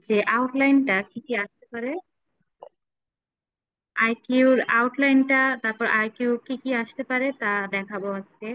যে আউটলাইনটা কি কি আসতে পারে, আইকিউর আউটলাইনটা, তারপর আইকিউ কি কি আসতে পারে তা দেখাবো আজকে।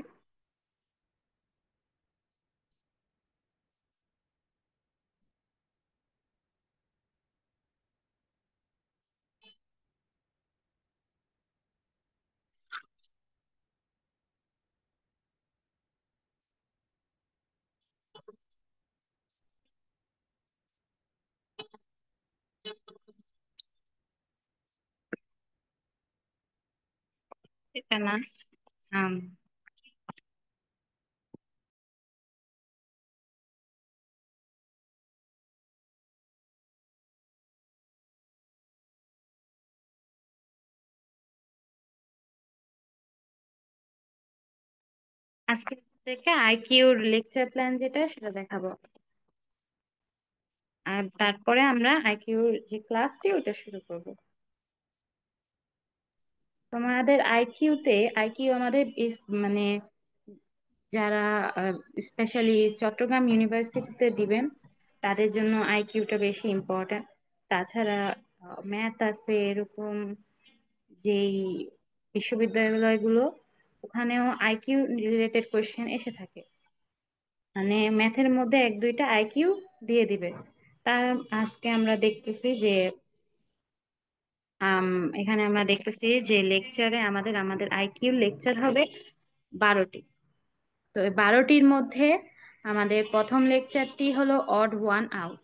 এটা না, আম, আজকে থেকে আইকিউর লেকচার প্ল্যান যেটা সেটা দেখাবো, আর তারপরে আমরা আইকিউর যে ক্লাসটি ওটা শুরু করব। তোমাদের আইকিউ আমাদের মানে যারা স্পেশালি চট্টগ্রাম ইউনিভার্সিটিতে দিবেন তাদের জন্য আইকিউটা বেশি ইম্পর্ট্যান্ট। তাছাড়া ম্যাথ আছে এরকম যেই বিশ্ববিদ্যালয়গুলো, ওখানেও আইকিউ রিলেটেড কোয়েশ্চেন এসে থাকে, মানে ম্যাথের মধ্যে এক দুইটা আইকিউ দিয়ে দিবে। তার আজকে আমরা দেখতেছি যে আম, এখানে আমরা দেখতেছি যে লেকচারে আমাদের আমাদের আইকিউ লেকচার হবে 12টি। তো এই 12টির মধ্যে আমাদের প্রথম লেকচারটি হলো অড ওয়ান আউট,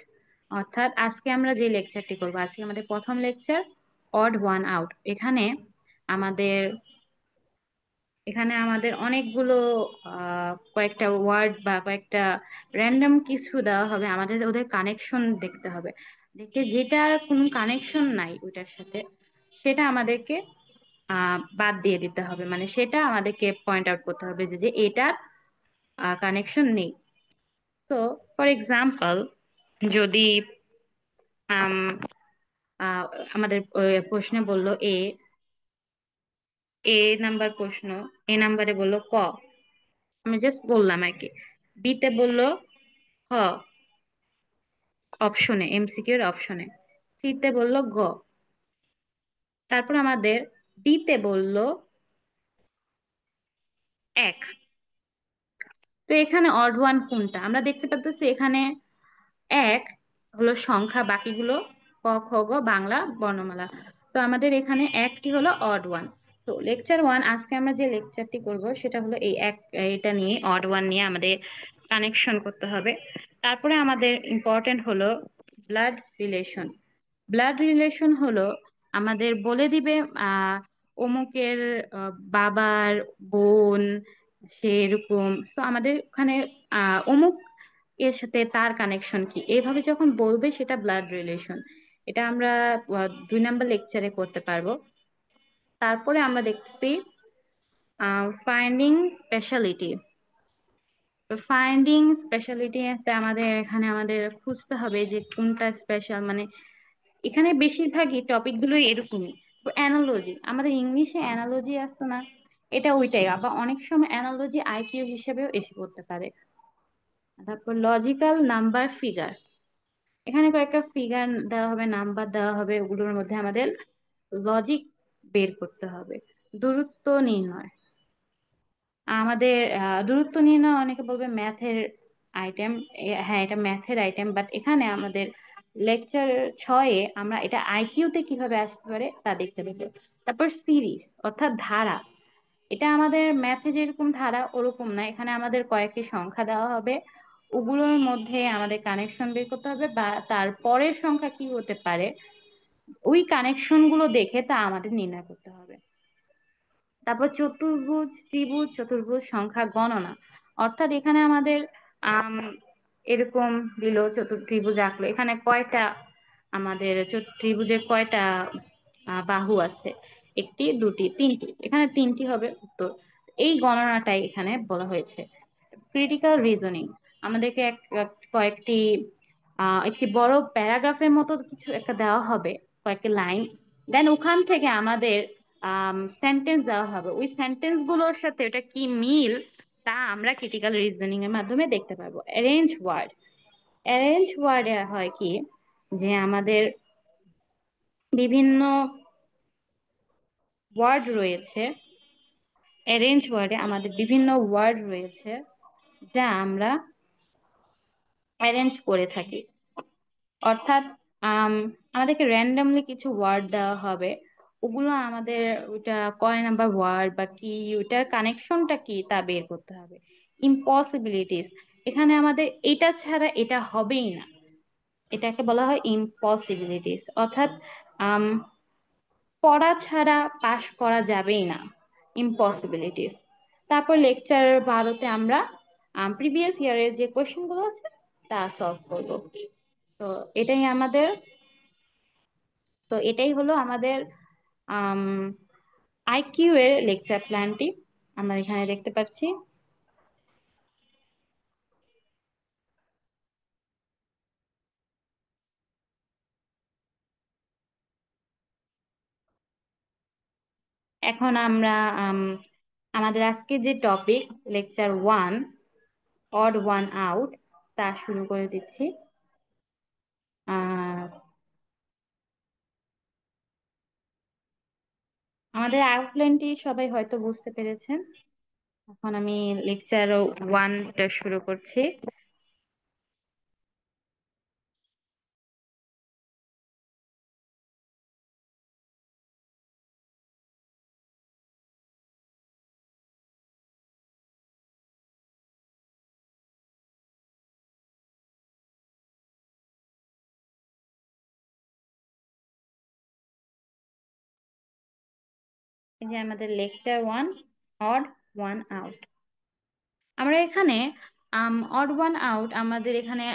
অর্থাৎ আজকে আমরা যে লেকচারটি করবো, আজকে আমাদের প্রথম লেকচার অড ওয়ান আউট। আমাদের এখানে অনেকগুলো কয়েকটা ওয়ার্ড বা কয়েকটা র্যান্ডম কিছু দেওয়া হবে, আমাদের ওদের কানেকশন দেখতে হবে। দেখে যেটার কোনো কানেকশন নাই ওইটার সাথে, সেটা আমাদেরকে বাদ দিয়ে দিতে হবে, মানে সেটা আমাদেরকে পয়েন্ট আউট করতে হবে যে যে এটার কানেকশন নেই। তো ফর এক্সাম্পল, যদি আম, আহ, আমাদের প্রশ্নে বললো এ নাম্বার প্রশ্ন, এ নাম্বারে বললো ক, আমি জাস্ট বললাম আর কি। বিতে বললো খ অপশনে, এমসিকিউ এর অপশনে। সিতে বললো গ। তারপর আমাদের ডিতে বললো এক। তো এখানে অড ওয়ান কোনটা আমরা দেখতে পাচ্ছি, এখানে এক হলো সংখ্যা, বাকিগুলো ক খ গ বাংলা বর্ণমালা। তো আমাদের এখানে একটি হলো অড ওয়ান। তো লেকচার ওয়ান, আজকে আমরা যে লেকচারটি করব সেটা হলো এই এক, এটা নিয়ে অড ওয়ান নিয়ে আমাদের কানেকশন করতে হবে। তারপরে আমাদের ইম্পর্টেন্ট হলো ব্লাড রিলেশন। ব্লাড রিলেশন হলো আমাদের বলে দিবে অমুকের বাবার বোন সেরকম। তো আমাদের ওখানে অমুক এর সাথে তার কানেকশন কি এইভাবে যখন বলবে সেটা ব্লাড রিলেশন। এটা আমরা 2 নাম্বার লেকচারে করতে পারবো। তারপরে আমরা দেখছি ফাইন্ডিং স্পেশালিটি। তো ফাইন্ডিং স্পেশালিটি আমাদের এখানে আমাদের খুঁজতে হবে যে কোনটা স্পেশাল, মানে এখানে বেশিরভাগই টপিক গুলো এরকমই। অ্যানালজি, আমাদের ইংলিশে অ্যানালজি আছে না, এটা ওইটাই। আবার অনেক সময় অ্যানালজি আইকিউ হিসেবেও এসে পড়তে পারে। তারপর লজিক্যাল নাম্বার ফিগার, এখানে কয়েকটা ফিগার দেওয়া হবে, নাম্বার দেওয়া হবে, ওগুলোর মধ্যে আমাদের লজিক বের করতে হবে। দূরত্ব নির্ণয়, আমাদের দূরত্ব নির্ণয় অনেকে বলবে ম্যাথের আইটেম। হ্যাঁ, এটা ম্যাথের আইটেম, বাট এখানে আমাদের লেকচার 6-এ আমরা এটা আইকিউতে কিভাবে আসতে পারে তা দেখতে পাবো। তারপর সিরিজ অর্থাৎ ধারা, এটা আমাদের ম্যাথে যেরকম ধারা ওরকম না, এখানে আমাদের কয়েকটি সংখ্যা দেওয়া হবে, ওগুলোর মধ্যে আমাদের কানেকশন বের করতে হবে, বা তার পরের সংখ্যা কি হতে পারে ওই কানেকশন গুলো দেখে তা আমাদের নির্ণয় করতে হবে। তারপর চতুর্ভুজ, ত্রিভুজ, চতুর্ভুজ সংখ্যা গণনা, অর্থাৎ এখানে আমাদের আম এরকম দিল ত্রিভুজ আঁকলো, এখানে কয়টা আমাদের ত্রিভুজের কয়টা বাহু আছে, একটি, দুটি, তিনটি, এখানে তিনটি হবে উত্তর। এই গণনাটাই এখানে বলা হয়েছে। ক্রিটিক্যাল রিজনিং, আমাদেরকে কয়েকটি একটি বড় প্যারাগ্রাফের মতো কিছু একটা দেওয়া হবে, কয়েকটি লাইন, দেন ওখান থেকে আমাদের সেন্টেন্স দেওয়া হবে, ওই সেন্টেন্স গুলোর সাথে ওটা কি মিল তা আমরা ক্রিটিক্যাল রিজনিং এর মাধ্যমে দেখতে পারবো। অ্যারেঞ্জ ওয়ার্ড, অ্যারেঞ্জ ওয়ার্ডে হয় কি, যে আমাদের বিভিন্ন ওয়ার্ড রয়েছে, অ্যারেঞ্জ ওয়ার্ডে আমাদের বিভিন্ন ওয়ার্ড রয়েছে যা আমরা অ্যারেঞ্জ করে থাকি। অর্থাৎ আম, আমাদেরকে র্যান্ডমলি কিছু ওয়ার্ড দেওয়া হবে, ওগুলো আমাদের ওইটা কয় নাম্বার ওয়ার্ড বা কি, ওইটার কানেকশনটা কি তা বের করতে হবে। ইম্পসিবিলিটিস, এখানে আমাদের এটা ছাড়া এটা হবেই না, এটাকে বলা হয় ইম্পসিবিলিটিস। অর্থাৎ আম, পড়া ছাড়া পাশ করা যাবেই না, ইম্পসিবিলিটিস। তারপর লেকচার 12-তে আমরা প্রিভিয়াস ইয়ারের যে কোয়েশ্চেন গুলো আছে তা সলভ করব। তো এটাই আমাদের তো এটাই হলো আমাদের আম আইকিউ এর লেকচার প্ল্যানটি, আমরা এখানে দেখতে পাচ্ছি। এখন আমরা আম, আমাদের আজকে যে topic lecture 1, odd one out, তা শুরু করে দিচ্ছি। আহ আমাদের আউটলাইনটি সবাই হয়তো বুঝতে পেরেছেন। এখন আমি লেকচার 1টা শুরু করছি। এই যে আমাদের লেকচার 1, অড ওয়ান আউট। আমরা এখানে অড ওয়ান আউট, আমাদের এখানে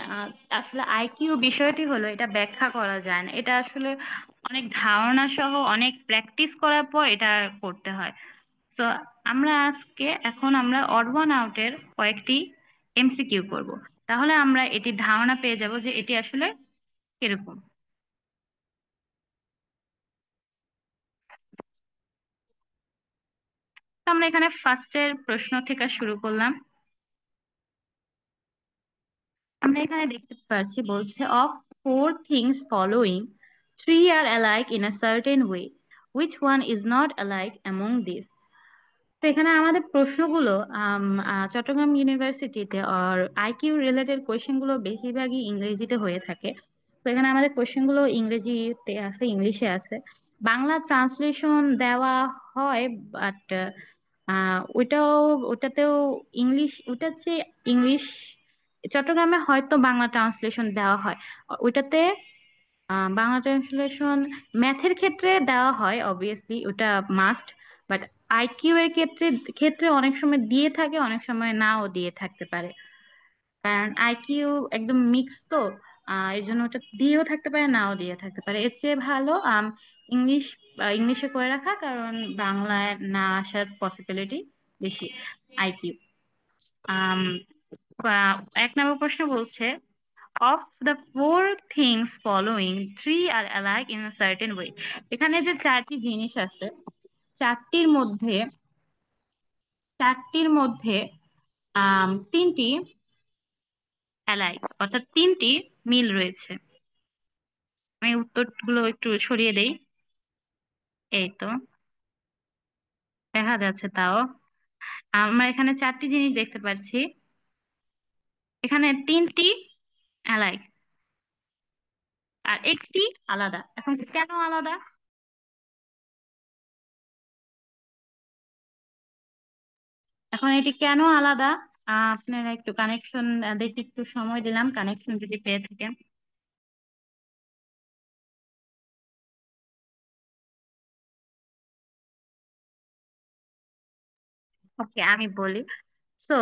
আসলে আইকিউ বিষয়টি হলো এটা ব্যাখ্যা করা যায় না, এটা আসলে অনেক ধারণা সহ অনেক প্র্যাকটিস করার পর এটা করতে হয়। তো এখন আমরা অড ওয়ান আউটের কয়েকটি এমসিকিউ করব, তাহলে আমরা এটি ধারণা পেয়ে যাব যে এটি আসলে কিরকম। তো আমরা এখানে ফার্স্টের প্রশ্ন থেকে শুরু করলাম। আমরা এখানে দেখতে পাচ্ছি, বলছে of four things following, three are alike in a certain way, which one is not alike among this. তো এখানে আমাদের প্রশ্নগুলো চট্টগ্রাম ইউনিভার্সিটিতে আর আইকিউ রিলেটেড কোয়েশ্চেন গুলো বেশিরভাগই ইংরেজিতে হয়ে থাকে। তো এখানে আমাদের কোয়েশ্চেন গুলো ইংরেজিতে আছে, ইংলিশে আছে, বাংলা ট্রান্সলেশন দেওয়া হয়, বাট ওইটাও ওটাতেও ইংলিশ, ওটা হচ্ছে ইংলিশ। চট্টগ্রামে হয়তো বাংলা ট্রান্সলেশন দেওয়া হয়, ওইটাতে বাংলা ট্রান্সলেশন ম্যাথের ক্ষেত্রে দেওয়া হয়, অবভিয়াসলি ওটা মাস্ট। বাট আইকিউ এর ক্ষেত্রে ক্ষেত্রে অনেক সময় দিয়ে থাকে, অনেক সময় নাও দিয়ে থাকতে পারে, কারণ আইকিউ একদম মিক্স তো। এর জন্য ওটা দিয়েও থাকতে পারে, নাও দিয়ে থাকতে পারে। এর চেয়ে ভালো ইংলিশ ইংলিশে করে রাখা, কারণ বাংলায় না আসার পসিবিলিটি বেশি আইকিউ। আম এক নম্বর প্রশ্ন বলছে, of the four things following, three are alike in a certain way. এখানে যে চারটি জিনিস আছে, চারটির মধ্যে চারটির মধ্যে তিনটি অ্যালাইক, অর্থাৎ তিনটি মিল রয়েছে। আমি উত্তরগুলো একটু সরিয়ে দেই। এই তো দেখা যাচ্ছে, তাও আমরা এখানে চারটি জিনিস দেখতে পাচ্ছি, এখানে তিনটি অ্যালাইক আর একটি আলাদা। এখন কেন আলাদা? এখন এটি কেন আলাদা? আপনারা একটু কানেকশন দেখে একটু সময় দিলাম, কানেকশন যদি পেয়ে থাকেন। ওকে, আমি বলি। সো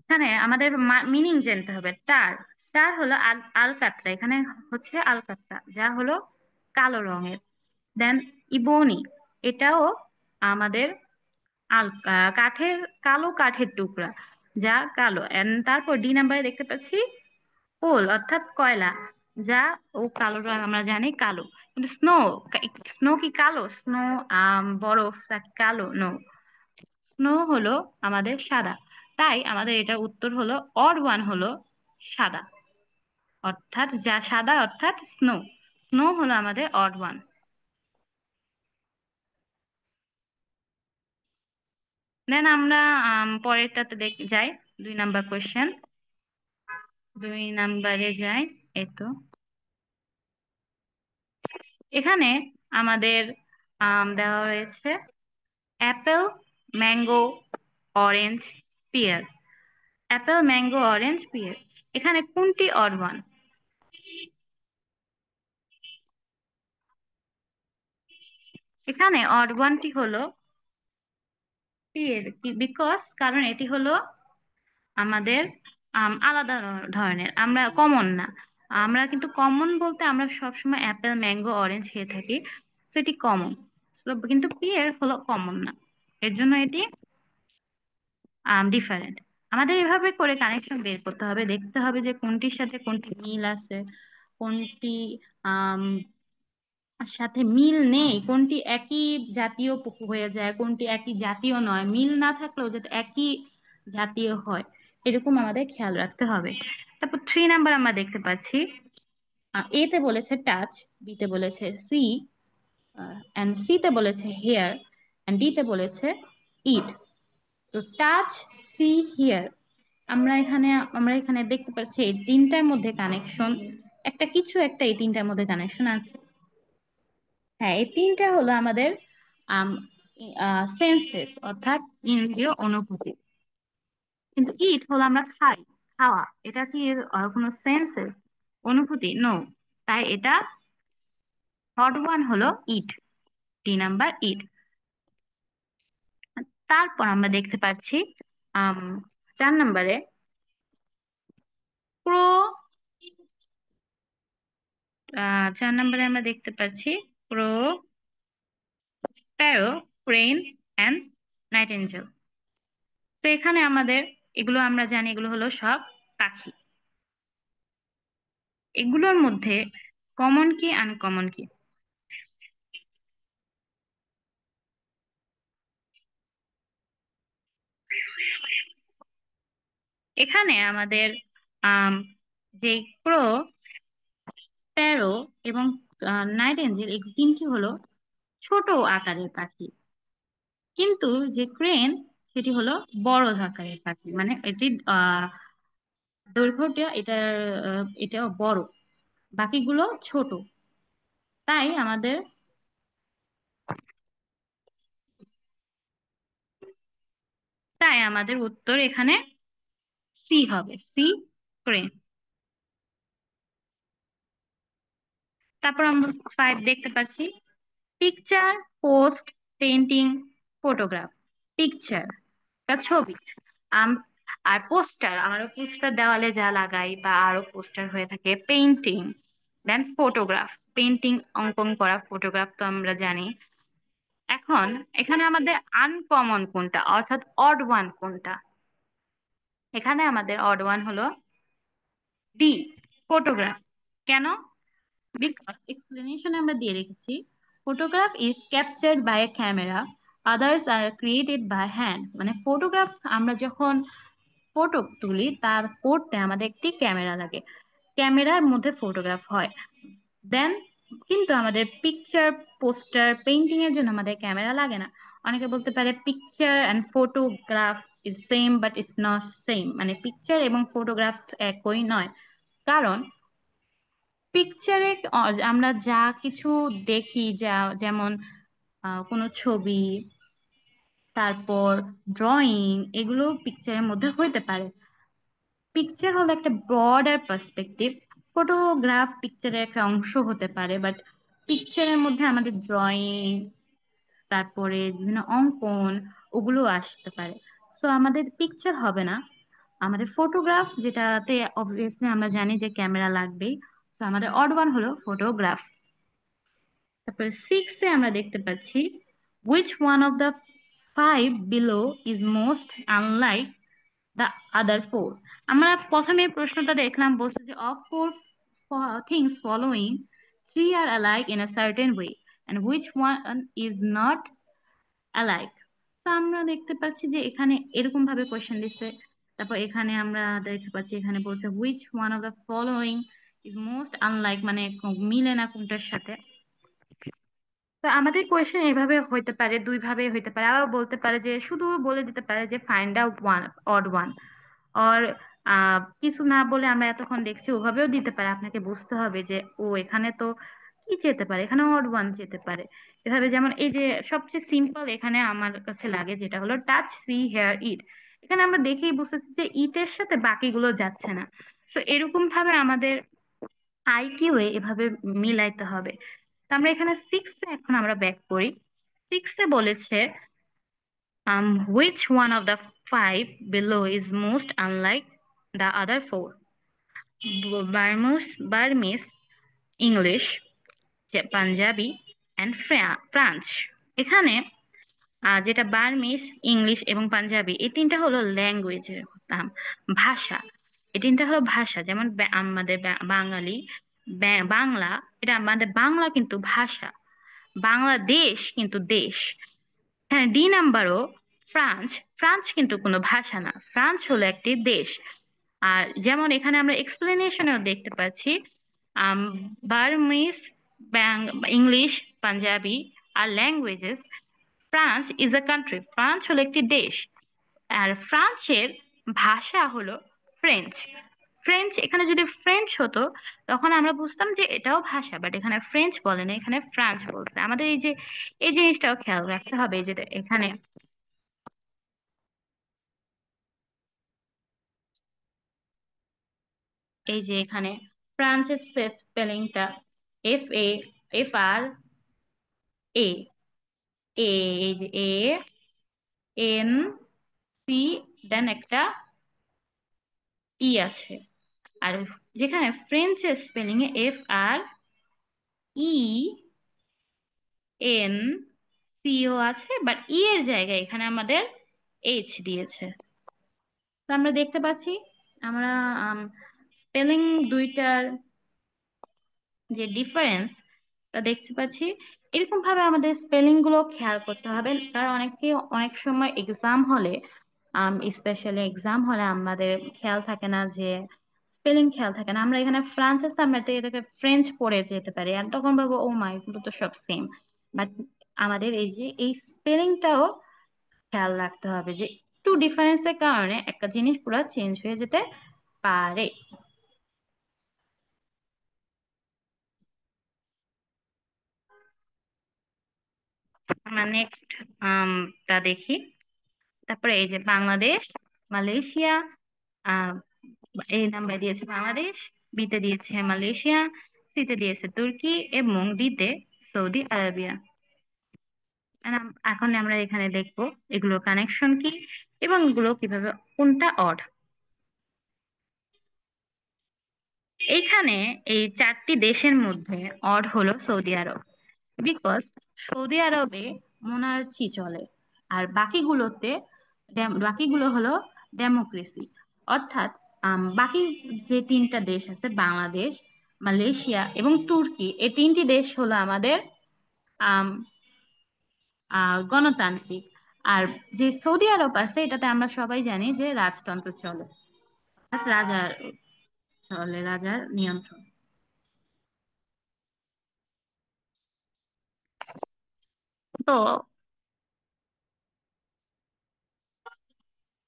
এখানে আমাদের মিনিং জানতে হবে। টার, টার হলো আলকাতরা, এখানে হচ্ছে আলকাতরা, যা হলো কালো রঙের। দেন ইবোনি, এটাও আমাদের কাঠের, কালো কাঠের টুকরা, যা কালো। এন্ড তারপর ডি নাম্বারে দেখতে পাচ্ছি কোল, অর্থাৎ কয়লা, যা ও কালো রং আমরা জানি কালো। কিন্তু স্নো, স্নো কি কালো? স্নো বরফ তা কি কালো? নো, স্নো হলো আমাদের সাদা। তাই আমাদের এটার উত্তর হলো অড ওয়ান হলো সাদা। অর্থাৎ যা সাদা অর্থাৎ স্নো। স্নো হলো আমাদের অড ওয়ান। দেন আমরা পরেরটাতে যাই। 2 নাম্বার কোয়েশ্চেন। 2 নাম্বারে যাই। এই তো এখানে আমাদের দেওয়া রয়েছে apple, mango, orange, pear. Apple, mango, orange, pear, এখানে কোনটি অড ওয়ান? এখানে অড ওয়ানটি হলো পিয়ার। বিকজ কারণ এটি হলো আমাদের আলাদা ধরনের, আমরা কমন না। আমরা কিন্তু কমন বলতে আমরা সবসময় অ্যাপেল, ম্যাঙ্গো, অরেঞ্জ খেয়ে থাকি, তো এটি কমন। কিন্তু পিয়ার হলো কমন না, এর জন্য এটি ডিফারেন্ট। আমাদের এভাবে করে কানেকশন বের করতে হবে, দেখতে হবে যে কোনটির সাথে কোনটি মিল আছে, কোনটি আম, সাথে মিল নেই, কোনটি একই জাতীয় হয়ে যায়, কোনটি একই জাতীয় নয়, মিল না থাকলেও যাতে একই জাতীয় হয়, এরকম আমাদের খেয়াল রাখতে হবে। তারপর 3 নাম্বার আমরা দেখতে পাচ্ছি, এ তে বলেছে টাচ, বি তে বলেছে সি, এন্ড সি তে বলেছে হেয়ার, এন্ড ডি তে বলেছে ইট। তো টাচ, সি, হিয়ার, আমরা এখানে দেখতে পাচ্ছি এই তিনটার মধ্যে কানেকশন, একটা কিছু একটা এই তিনটার মধ্যে কানেকশন আছে। হ্যাঁ, এই তিনটা হলো আমাদের সেন্সেস, অর্থাৎ ইন্দ্রিয় অনুভূতি। কিন্তু ইট হলো আমরা খাই, খাওয়া, এটা কি কোনো সেন্সেস, অনুভূতি? নো। তাই এটা থর্ড ওয়ান হলো ইট, 3 নাম্বার ইট। তারপর আমরা দেখতে পাচ্ছি আম 4 নাম্বারে ক্রো। 4 নাম্বারে আমরা দেখতে পাচ্ছি ক্রো, স্প্যারো, ক্রেন অ্যান্ড নাইটেনজেল। তো এখানে আমাদের এগুলো আমরা জানি, এগুলো হলো সব পাখি। এগুলোর মধ্যে কমন কি আনকমন কি? এখানে আমাদের আম যে ক্রো, স্প্যারো এবং নাইটেনজেল, এই তিনটি হলো ছোট আকারের পাখি। কিন্তু যে ক্রেন, সেটি হলো বড় আকারের পাখি, মানে এটি দৈর্ঘ্যটা এটাও বড়, বাকিগুলো ছোট। তাই আমাদের তাই আমাদের উত্তর এখানে সি হবে, সি, ক্রেন। তারপর আমরা 5 দেখতে পাচ্ছি picture, post, painting, photograph. Picture, ছবি। আম- আর পোস্টার, আমরা পোস্টার দেওয়ালে যা লাগাই বা আরো পোস্টার হয়ে থাকে। পেইন্টিং, দেন ফটোগ্রাফ, পেইন্টিং অঙ্কন করা, ফটোগ্রাফ তো আমরা জানি। এখন এখানে আমাদের আনকমন কোনটা, অর্থাৎ অড ওয়ান কোনটা? এখানে আমাদের অড ওয়ান হলো ডি, ফটোগ্রাফ। কেন? বিকজ এক্সপ্লেনেশন আমরা দিয়ে রেখেছি, photograph is captured by a camera, others are created by hand. মানে ফটোগ্রাফ, আমরা যখন ফটো তুলি তার করতে আমাদের একটি ক্যামেরা লাগে, ক্যামেরার মধ্যে ফটোগ্রাফ হয়। দেন কিন্তু আমাদের পিকচার, পোস্টার, পেইন্টিং এর জন্য আমাদের ক্যামেরা লাগে না। অনেকে বলতে পারে picture and photograph is same, but it's not same, মানে পিকচার এবং ফটোগ্রাফ একই নয়। কারণ পিকচারে আমরা যা কিছু দেখি, যা যেমন কোনো ছবি, তারপর ড্রয়িং, এগুলো পিকচারের মধ্যে হইতে পারে। পিকচার হলো একটা ব্রডার পার্সপেক্টিভ, ফটোগ্রাফ পিকচারের একটা অংশ হতে পারে, বাট পিকচারের মধ্যে আমাদের ড্রয়িং, তারপরে বিভিন্ন অঙ্কন, ওগুলো আসতে পারে। সো আমাদের পিকচার হবে না, আমাদের ফটোগ্রাফ, যেটাতে অবভিয়াসলি আমরা জানি যে ক্যামেরা লাগবেই। সো আমাদের অড ওয়ান হলো ফটোগ্রাফ। তারপরে 6-এ আমরা দেখতে পাচ্ছি which one of the five below is most unlike the other four। আমরা প্রথমে প্রশ্নটা দেখলাম, বলছে যে of four things following, three are alike in a certain way and which one is not alike। তো আমরা দেখতে পাচ্ছি যে এখানে এরকম ভাবে কোয়েশ্চেন দিচ্ছে। তারপর এখানে আমরা দেখতে পাচ্ছি, এখানে বলছে which one of the following is most unlike, মানে মিলে না কোনটার সাথে। তো আমাদের কোয়েশ্চেন এভাবে হইতে পারে, দুই ভাবে হইতে পারে। আবার বলতে পারে যে, শুধু বলে দিতে পারে যে find out one, odd one, or কিছু না বলে আমরা এতক্ষণ দেখছি ওভাবেও দিতে পারে। আপনাকে বুঝতে হবে যে ও এখানে তো কি যেতে পারে, এখানে অড ওয়ান যেতে পারে। এভাবে যেমন এই যে সবচেয়ে সিম্পল এখানে আমার কাছে লাগে যেটা হলো টাচ, সি, হেয়ার, ইট। এখানে আমরা দেখেই বুঝতেছি যে ইটের সাথে বাকিগুলো যাচ্ছে না। তো এরকম ভাবে আমাদের আইকিউ এভাবে মিলাইতে হবে। তো আমরা এখানে সিক্সে এখন আমরা ব্যাক করি। সিক্সে বলেছে which one of the five below is most unlike the other four? Burmese, English, Punjabi and France. এখানে যেটা বার্মিজ, ইংলিশ এবং পাঞ্জাবি, এই তিনটা হলো ল্যাঙ্গুয়েজের নাম, ভাষা। এই তিনটা হলো ভাষা। যেমন আমাদের বাঙালি, বাংলা, এটা আমাদের বাংলা কিন্তু ভাষা। বাংলাদেশ কিন্তু দেশ। হ্যাঁ, ডি নাম্বারও ফ্রান্স। ফ্রান্স কিন্তু কোনো ভাষা না, ফ্রান্স হলো একটি দেশ। আর যেমন এখানে আমরা এক্সপ্লেনেশনেও দেখতে পাচ্ছি আম, বার্মিজ, ইংলিশ, পাঞ্জাবি আর languages, France is a country, France হলো একটি দেশ। আর ফ্রান্সের ভাষা হলো ফ্রেঞ্চ। ফ্রেঞ্চ, এখানে যদি ফ্রেঞ্চ হতো তখন আমরা বুঝতাম যে এটাও ভাষা, বাট এখানে ফ্রেঞ্চ বলে না, এখানে ফ্রান্স বলছে। আমাদের এই যে এই জিনিসটাও খেয়াল রাখতে হবে যে এখানে এই যে এখানে ফ্রান্সের স্পেলিংটা FA, এই যে ANC, দেন একটা ই আছে। আর যেখানে ফ্রেঞ্চের স্পেলিং FRENCO আছে, বাট ই এর জায়গায় এখানে আমাদের দিয়েছে। তো আমরা দেখতে পাচ্ছি আমরা স্পেলিং দুইটার যে ডিফারেন্স তা দেখতে পাচ্ছি। এরকম ভাবে আমাদের স্পেলিং গুলো খেয়াল করতে হবে, কারণ অনেক সময় এক্সাম হলে, স্পেশালি এক্সাম হলে আমাদের খেয়াল থাকে না যে স্পেলিং খেয়াল থাকে না। আমরা এখানে ফ্রান্সের সামনে এটাকে ফ্রেঞ্চ পড়ে যেতে পারি, আর তখন ভাববো ও মাই, এগুলো তো সব সেম। বাট আমাদের এই যে এই স্পেলিংটাও খেয়াল রাখতে হবে যে একটু ডিফারেন্সের কারণে একটা জিনিস পুরো চেঞ্জ হয়ে যেতে পারে। আমরা নেক্সট টা দেখি। তারপরে এই যে বাংলাদেশ, মালয়েশিয়া, আহ এই নাম্বার দিয়েছে বাংলাদেশ, বিতে দিয়েছে মালয়েশিয়া, সিতে দিয়েছে তুর্কি এবং ডিতে সৌদি আরবিয়া। And এখন আমরা এখানে দেখবো এগুলোর কানেকশন কি এবং এগুলো কিভাবে, কোনটা অড। এইখানে এই চারটি দেশের মধ্যে অড হলো সৌদি আরব, বিকজ সৌদি আরবে মোনার্চি চলে। আর বাকিগুলো হলো ডেমোক্রেসি। অর্থাৎ বাকি যে তিনটা দেশ আছে, বাংলাদেশ, মালয়েশিয়া এবং তুর্কি, এই তিনটি দেশ হলো আমাদের আম, গণতান্ত্রিক। আর যে সৌদি আরব আছে এটাতে আমরা সবাই জানি যে রাজতন্ত্র চলে, অর্থাৎ রাজার চলে, রাজার নিয়ন্ত্রণ। তো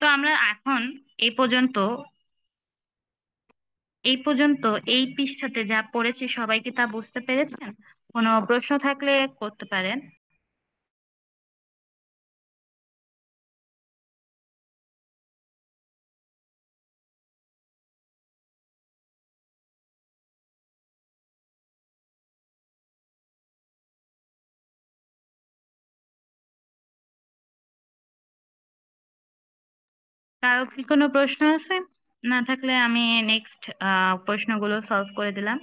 তো আমরা এখন এই পর্যন্ত এই পর্যন্ত এই পৃষ্ঠাতে যা পড়েছি সবাই কি তা বুঝতে পেরেছেন? কোনো প্রশ্ন থাকলে করতে পারেন। কারো কি কোনো প্রশ্ন আছে? না থাকলে আমি নেক্সট প্রশ্নগুলো সলভ করে দিলাম।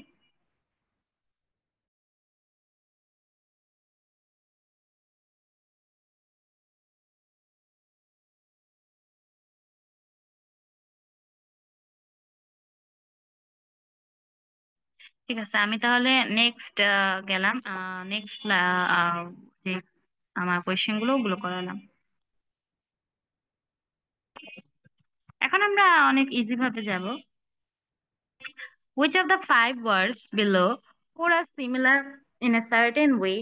ঠিক আছে, আমি তাহলে নেক্সট গেলাম, নেক্সট যে আমার কোয়েশ্চেন গুলো ওগুলো করালাম। এখন আমরা অনেক ইজি ভাবে যাব। Which of the five words below four are similar in a certain way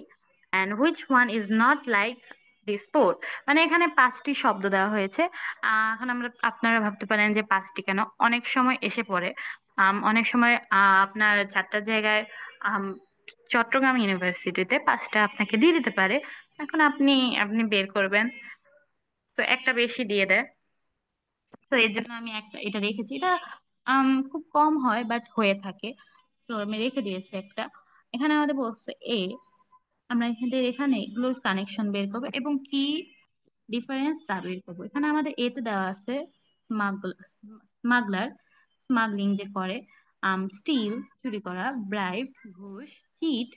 and which one is not like this four? মানে এখানে পাঁচটি শব্দ দেওয়া হয়েছে। এখন আমরা আপনারা ভাবতে পারেন যে পাঁচটি কেন, অনেক সময় এসে পড়ে। অনেক সময় আপনার চারটার জায়গায় আম, চট্টগ্রাম ইউনিভার্সিটিতে পাঁচটা আপনাকে দিয়ে দিতে পারে। এখন আপনি আপনি বের করবেন, তো একটা বেশি দিয়ে দেয়। তো এর জন্য আমি একটা এটা রেখেছি। এটা খুব কম হয় বাট হয়ে থাকে, তো আমি রেখে দিয়েছি একটা। এখানে আমাদের বলছে এ, আমরা এখানে এগুলোর কানেকশন বের করবো এবং কি ডিফারেন্স তা বের করবো। এখানে আমাদের এতে দেওয়া আছে স্মাগলার, স্মাগলিং যে করে, স্টিল চুরি করা, ব্রাইব ঘুষ, চিট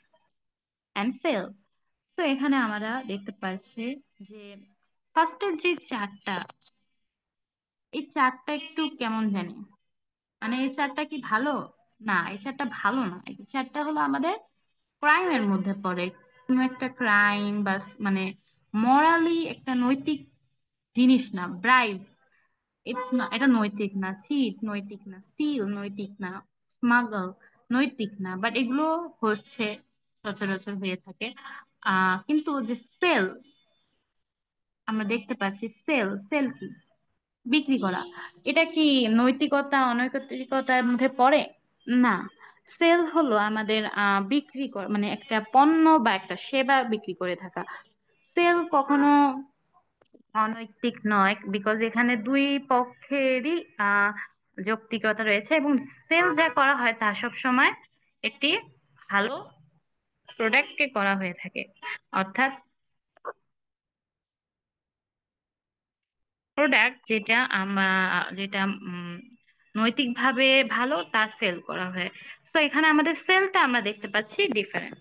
অ্যান্ড সেল। তো এখানে আমরা দেখতে পাচ্ছি যে ফার্স্টের যে চারটা, এই চারটা একটু কেমন জানি, মানে এই চারটা কি ভালো? না, এই চারটা ভালো না। এই চারটা হলো আমাদের ক্রাইমের মধ্যে পড়ে। কোনো একটা ক্রাইম বা মানে মরালি একটা নৈতিক জিনিস না। ব্রাইভ, ইটস না, এটা নৈতিক না। চিট নৈতিক না, স্টিল নৈতিক না, স্মাগল নৈতিক না, বাট এগুলো হচ্ছে সচরাচর হয়ে থাকে। কিন্তু যে সেল, আমরা দেখতে পাচ্ছি সেল, সেল কি? বিক্রি করা। এটা কি নৈতিকতা অনৈতিকতার মধ্যে পড়ে? না। সেল হলো আমাদের বিক্রি করা, মানে একটা পণ্য বা একটা সেবা বিক্রি করে থাকা। সেল কখনো অনৈতিক নয়, বিকজ এখানে দুই পক্ষেরই আহ যৌক্তিকতা রয়েছে এবং সেল যা করা হয় তা সব সময় একটি ভালো প্রোডাক্টকে করা হয়ে থাকে। অর্থাৎ প্রোডাক্ট যেটা যেটা নৈতিকভাবে ভালো তা সেল করা হয়। তো এখানে আমাদের সেলটা আমরা দেখতে পাচ্ছি ডিফারেন্ট।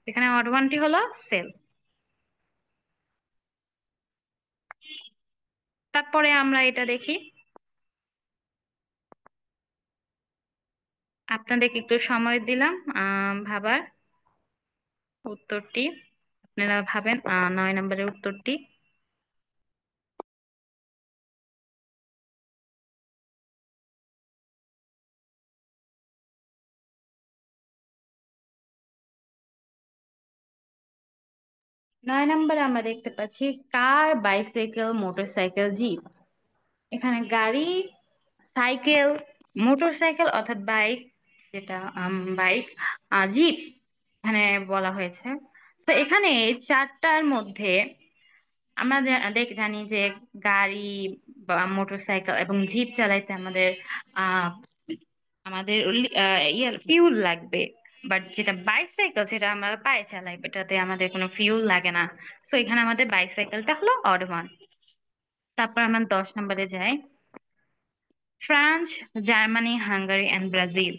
এখানে অড ওয়ানটি হলো সেল। তারপরে আমরা এটা দেখি, আপনাদেরকে একটু সময় দিলাম ভাবার উত্তরটি। আপনারা ভাবেন 9 নম্বরের উত্তরটি। 9 নম্বরে আমরা দেখতে পাচ্ছি কার, বাইসাইকেল, মোটরসাইকেল, জিপ। এখানে গাড়ি, সাইকেল, মোটরসাইকেল অর্থাৎ বাইক, যেটা বাইক, জিপ এখানে বলা হয়েছে। তো এখানে এই চারটার মধ্যে আমরা জানি যে গাড়ি বা মোটরসাইকেল এবং জিপ চালাইতে আমাদের আহ আমাদের ফিউল লাগবে। বাট যেটা বাইসাইকেল সেটা আমরা পায়ে চালাই, এটাতে আমাদের কোনো ফিউল লাগে না। তো এখানে আমাদের বাইসাইকেলটা হলো অড ওয়ান। তারপর আমরা 10 নম্বরে যাই। France, Germany, Hungary and Brazil.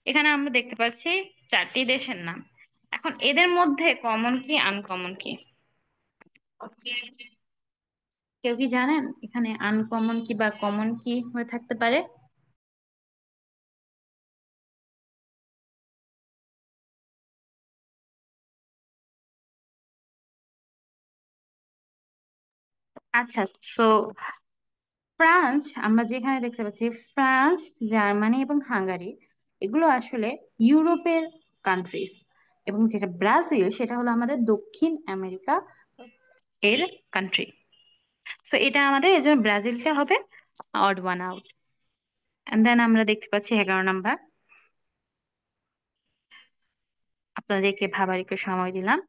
এখানে আমরা দেখতে পাচ্ছি চারটি দেশের নাম। এখন এদের মধ্যে কমন কি আনকমন কি? কেউ কি জানেন এখানে আনকমন কি বা কমন কি হয়ে থাকতে পারে? আচ্ছা, তো ফ্রান্স, আমরা যেখানে দেখতে পাচ্ছি ফ্রান্স, জার্মানি এবং হাঙ্গারি, এগুলো আসলে ইউরোপের কান্ট্রিজ। এবং যেটা ব্রাজিল সেটা হলো আমাদের দক্ষিণ আমেরিকা এর কান্ট্রি। সো এটা আমাদের, এই জন্য ব্রাজিলটা হবে odd one out. And then আমরা দেখতে পাচ্ছি 11 নম্বর। আপনাদেরকে ভাবার একটু সময় দিলাম।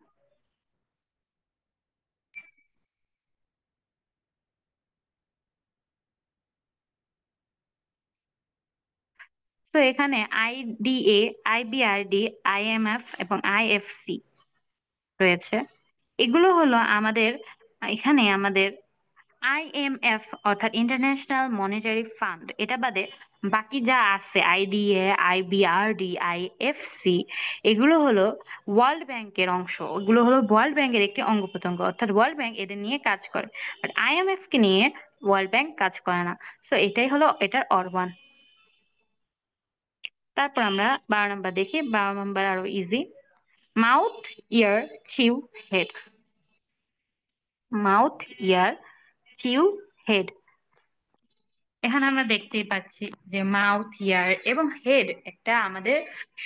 তো এখানে আইডিএ, আইবিআরডি, আইএমএফ এবং আইএফসি রয়েছে। এগুলো হলো আমাদের, এখানে আমাদের আইএমএফ অর্থাৎ ইন্টারন্যাশনাল মনিটারি ফান্ড, এটা বাদে বাকি যা আছে আইডিএ, আইবিআরডি, আইএফসি, এগুলো হলো ওয়ার্ল্ড ব্যাংকের অংশ। এগুলো হলো ওয়ার্ল্ড ব্যাংকের একটি অঙ্গ প্রত্যঙ্গ, অর্থাৎ ওয়ার্ল্ড ব্যাংক এদের নিয়ে কাজ করে। বাট আইএমএফ কে নিয়ে ওয়ার্ল্ড ব্যাংক কাজ করে না। সো এটাই হলো এটার অর 1। তারপর আমরা 12 নম্বর দেখি। 12 নম্বর আরো ইজি। মাউথ, ইয়ার, চিউ, হেড। মাউথ, ইয়ার, চিউ, হেড। এখানে আমরা দেখতেই পাচ্ছি যে মাউথ, ইয়ার এবং হেড একটা আমাদের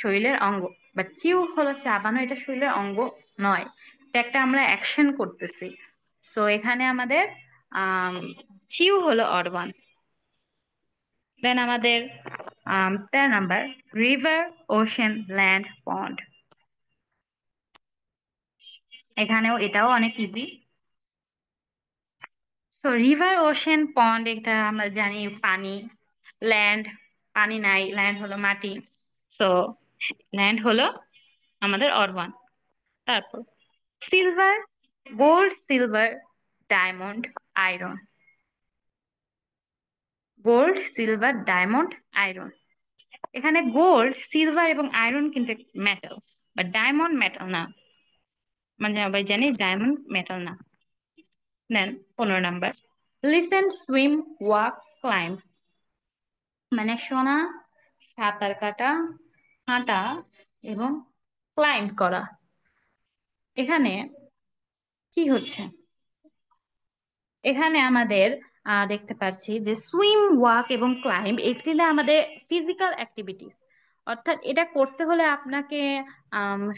শরীরের অঙ্গ, বা চিউ হলো চাবানো, এটা শরীরের অঙ্গ নয়, এটা একটা আমরা অ্যাকশন করতেছি। সো এখানে আমাদের আহ চিউ হলো অর্গান। দেন আমাদের 13 নাম্বার, রিভার, ওশেন, ল্যান্ড, পন্ড। এখানেও এটাও অনেক ইজি। সো রিভার, ওশেন, পন্ড এটা আমরা জানি পানি। ল্যান্ড, পানি নাই, ল্যান্ড হলো মাটি। সো ল্যান্ড হলো আমাদের অর্বান। তারপর silver, gold, silver, diamond, iron. Gold, silver, diamond, iron. এখানে গোল্ড, সিলভার এবং আয়রন কিন্তু মেটাল, বা ডায়মন্ড মেটাল না, মানে সবাই জানি ডায়মন্ড মেটাল না। দেন 15 number, listen, swim, walk, climb. মানে শোনা, সাঁতার কাটা, হাঁটা এবং ক্লাইম্ব করা। এখানে কি হচ্ছে, এখানে আমাদের দেখতে পাচ্ছি যে সুইম, ওয়াক এবং ক্লাইম্ব এগুলো আমাদের ফিজিক্যাল অ্যাক্টিভিটিস। অর্থাৎ এটা করতে হলে আপনাকে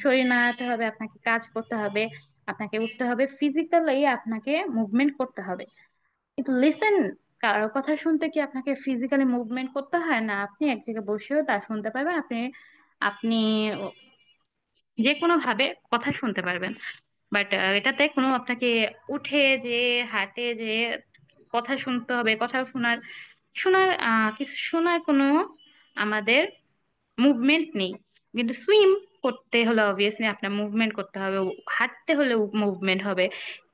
শরীর নাড়াতে হবে, আপনাকে কাজ করতে হবে, আপনাকে উঠতে হবে, ফিজিক্যালি আপনাকে মুভমেন্ট করতে হবে। কিন্তু লিসেন, কারোর কথা শুনতে কি আপনাকে ফিজিক্যালি মুভমেন্ট করতে হয় না? আপনি এক জায়গায় বসেও তা শুনতে পারবেন। আপনি আপনি যে কোনো ভাবে কথা শুনতে পারবেন। বাট এটাতে কোনো আপনাকে উঠে যে, হাঁটে যে কথা শুনতে হবে, কথা শোনার শোনার কিছু শোনার কোনো আমাদের মুভমেন্ট নেই। কিন্তু সুইম করতে হলে অবভিয়াসলি আপনার মুভমেন্ট করতে হবে, হাঁটতে হলে মুভমেন্ট হবে,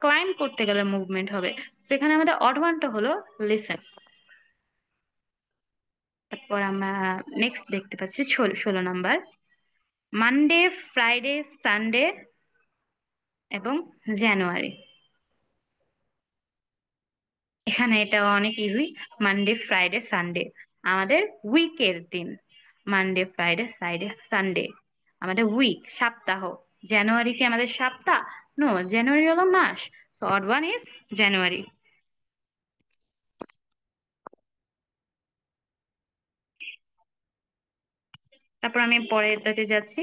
ক্লাইম্ব করতে গেলে মুভমেন্ট হবে। সেখানে আমাদের অড ওয়ানটা হলো লিসেন। তারপর আমরা নেক্সট দেখতে পাচ্ছি 16 নাম্বার, মানডে, ফ্রাইডে, সানডে এবং জানুয়ারি। এখানে এটা অনেক ইজি। মানডে, ফ্রাইডে, সানডে আমাদের উইকের দিন। মানডে, ফ্রাইডে, সানডে আমাদের উইক, সপ্তাহ। জানুয়ারি কি আমাদের সপ্তাহ? নো, জানুয়ারি হলো মাস। So odd one is January. তারপর আমি পরেরটাতে যাচ্ছি,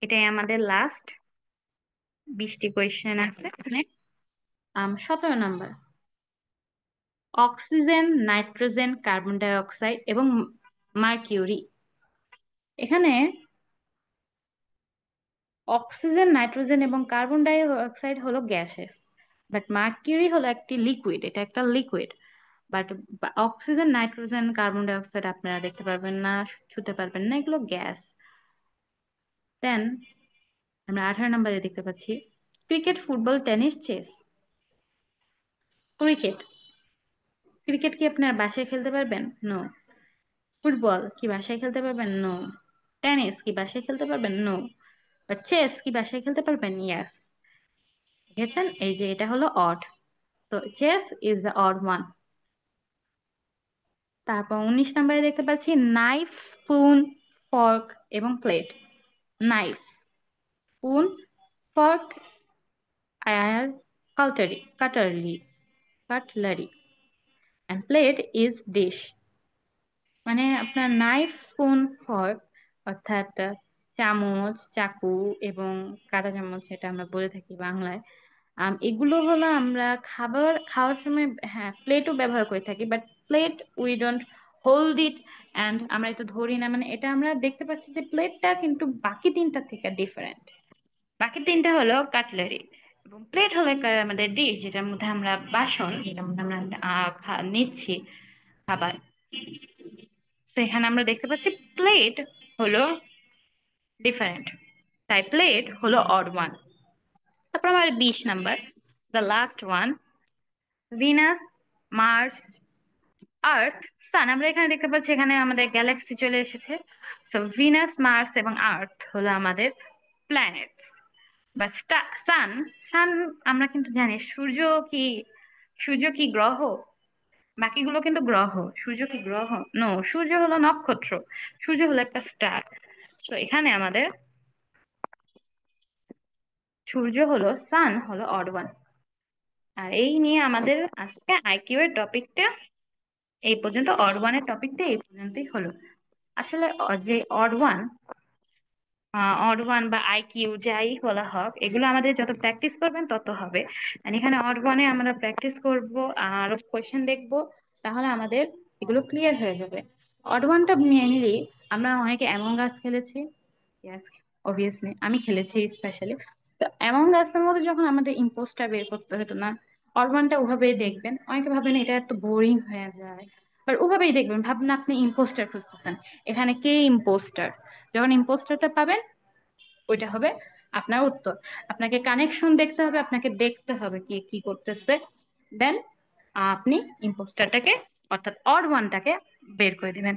এটাই আমাদের লাস্ট। 20টি কোয়েশ্চেন আছে এখানে। 17 number, oxygen, nitrogen, carbon dioxide এবং মার্কিউরি। এখানে অক্সিজেন, নাইট্রোজেন এবং কার্বন ডাই অক্সাইড হলো গ্যাসেস, বাট মার্কিউরি হলো একটি লিকুইড, এটা একটা liquid. But oxygen, nitrogen, carbon dioxide আপনারা দেখতে পারবেন না, ছুতে পারবেন না, এগুলো গ্যাস। দেন আমরা 18 নাম্বারে দেখতে পাচ্ছি cricket, football, tennis, chess. Cricket, cricket কি আপনার বাসায় খেলতে পারবেন? নো। ফুটবল কি বাসায় খেলতে পারবেন? নো। টেনিস কি বাসায় খেলতে পারবেন? নো। চেস কি বাসায় খেলতে পারবেন? ইয়াস। দেখেছেন, এই যে এটা হলো অড। তো chess is the odd one. তারপর 19 নাম্বারে দেখতে পাচ্ছি নাইফ, স্পুন, ফর্ক এবং প্লেট। নাইফ, স্পুন, ফর্ক আর cutlery and plate is dish। মানে আপনার নাইফ, স্পুন, ফর্ক অর্থাৎ চামচ, চাকু এবং কাঁটা চামচ, যেটা আমরা বলে থাকি বাংলায়, এগুলো হলো আমরা খাবার খাওয়ার সময়, হ্যাঁ, প্লেটও ব্যবহার করে থাকি, but plate we don't hold it and আমরা এটা ধরি না। মানে এটা আমরা দেখতে পাচ্ছি যে প্লেটটা কিন্তু বাকি তিনটা থেকে ডিফারেন্ট। বাকি তিনটা হলো কাটলারি, এবং প্লেট হলো আমাদের ডিশ, যেটার মধ্যে আমরা বাসন, যেটার মধ্যে আমরা নিচ্ছি খাবার। তো এখানে আমরা দেখতে পাচ্ছি প্লেট হলো ডিফারেন্ট, তাই প্লেট হলো অড ওয়ান। তারপর আমার 20 number, the last one, Venus, Mars, Earth, Sun. আমরা এখানে দেখতে পাচ্ছি এখানে আমাদের গ্যালাক্সি চলে এসেছে। সো ভিনাস, মার্স এবং আর্থ হলো আমাদের প্ল্যানেটস বা সান। সান আমরা কিন্তু জানি সূর্য কি, সূর্য কি গ্রহ? বাকিগুলো কিন্তু গ্রহ। সূর্য কি গ্রহ? নো, সূর্য হলো নক্ষত্র, সূর্য হলো একটা স্টার। তো এখানে আমাদের সূর্য হলো, সান হলো অড ওয়ান। আর এই নিয়ে আমাদের আজকে আইকিউ এর টপিকটা এই পর্যন্ত, অড ওয়ানের টপিকটা এই পর্যন্তই হলো। আসলে যে অড ওয়ান বা আইকিউ যাই বলা হোক, এগুলো আমাদের যত প্র্যাকটিস করবেন তত হবে। আর এখানে অড ওয়ানে আমরা প্র্যাকটিস করব আর কোয়েশ্চেন দেখব, তাহলে আমাদের এগুলো ক্লিয়ার হয়ে যাবে। অড ওয়ানটা মেইনলি আমরা অনেকে অ্যামং আস খেলেছি। ইয়েস, অবভিয়াসলি আমি খেলেছি স্পেশালি। তো অ্যামং আসের মধ্যে যখন আমাদের ইম্পোস্টার বের করতে হতো না, অড ওয়ানটা ওভাবেই দেখবেন। অনেকে ভাবেন এটা একটু বোরিং হয়ে যায়, বাট ওভাবেই দেখবেন, ভাবনা আপনি ইম্পোস্টার খুঁজতেছেন, এখানে কে ইম্পোস্টার। যখন ইম্পোস্টারটা পাবেন, ওইটা হবে আপনার উত্তর। আপনাকে কানেকশন দেখতে হবে, আপনাকে দেখতে হবে কি কি করতেছে, দেন আপনি ইম্পোস্টারটাকে, অর্থাৎ অড ওয়ানটাকে বের করে দিবেন।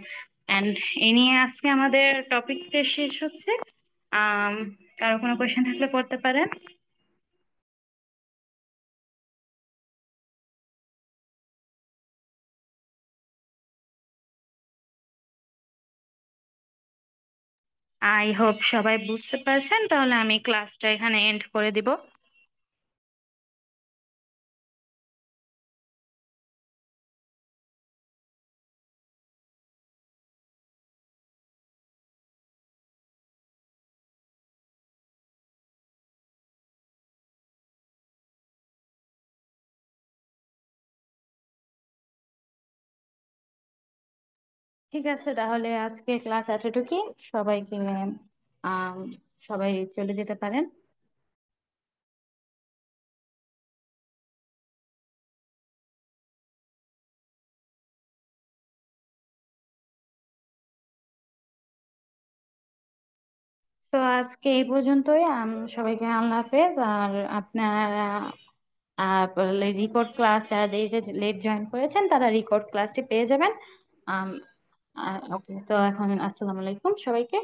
এন্ড এই নিয়ে আজকে আমাদের টপিকটা শেষ হচ্ছে। আম, কারো কোনো কোয়েশ্চেন থাকলে করতে পারেন। আই হোপ সবাই বুঝতে পারছেন, তাহলে আমি ক্লাসটা এখানে এন্ড করে দিব। ঠিক আছে, তাহলে আজকে ক্লাস এতটুকুই। সবাইকে আম, সবাই চলে যেতে পারেন। তো আজকে এই পর্যন্তই। সবাইকে আল্লাহ হাফেজ। আর আপনারা রেকর্ড ক্লাস, যারা লেট জয়েন করেছেন তারা রেকর্ড ক্লাসটি পেয়ে যাবেন। ওকে, তো এখন আসসালামু আলাইকুম সবাইকে।